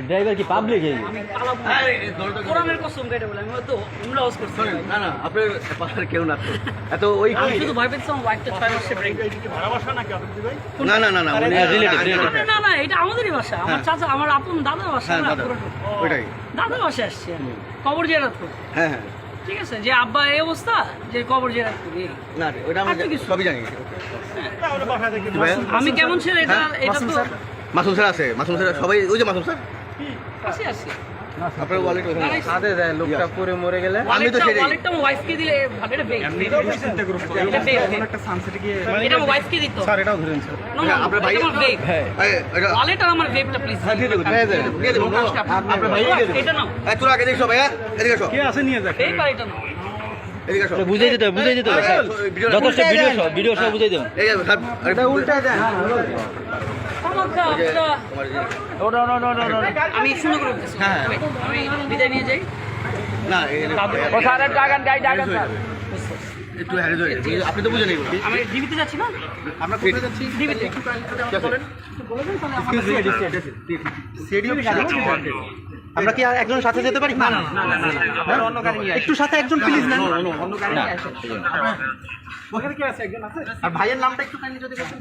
Driver কি public কোরআনের কসম কেটে বলে আমি তো উমরা ওয়াজ করছি না না আপনার পাশে কেউ না এত ওই আমি শুধু ভয় পেয়েছিলাম ওয়াইফটা 6 মাসে ব্রেক ভাড়া বাসা নাকি আপনি ভাই? না না না না রিলেটিভ না না এটা আমাদেরই বাসা আমার চাচা আমার আপন দাদার বাসা হ্যাঁ না দাদা ওইটাই দাদার বাসা আসছে কবর জিয়ারত করতে হ্যাঁ হ্যাঁ ঠিক আছে যে আব্বা এই অবস্থা যে কবর জিয়ারত করি না ওটা আমি সবই জানি তাহলে বাসা থেকে আমি কেমন ছিল এটা এটা তো মাসুম স্যার আছে মাসুম স্যার সবাই ওই যে মাসুম স্যার আসি আসি আপনার ওয়ালেট ওখানে সাথে যায় লোকটা পরে মরে গেলে আমি তো সেটাই ওয়ালেটটা আমার ওয়াইফকে দিলে ভাবে এটা বেক চিন্তা করুন এটা বেক একটা সানসেটে গিয়ে এটা আমার ওয়াইফকে দিত স্যার এটাও ধরেন স্যার আপনার ভাই আমার বেক এটা ওয়ালেট আর আমার বেকটা প্লিজ হ্যাঁ দিয়ে দেবো দিয়ে দেবো আপনার ভাই এটা নাও তোর আগে দেখো ভাইয়া এদিকে আসো কে আছে নিয়ে যাক বেক আর এটা নাও এদিকে আসো বুঝাই দিতে যথেষ্ট ভিডিও সব বুঝাই দেন এই এটা উল্টা দেন আমাকে আমি সুন্দর করে বলতেছি আমি বিদায় নিয়ে যাই না ও স্যার ডাগান স্যার একটু হ্যারিজ হয়ে গেছে আপনি তো বুঝেন এগুলো আমি ডিবিতে যাচ্ছি না আমরা কোথায় যাচ্ছি ডিবিতে আমরা কি একজন সাথে যেতে পারি না না না অন্য গাড়ি নিয়ে একটু সাথে একজন প্লিজ না অন্য গাড়ি নিয়ে আসুন ওখানে কি আছে একজন আছে আর ভাইয়ের নামটা একটু কাইন্ডলি যদি বলতেন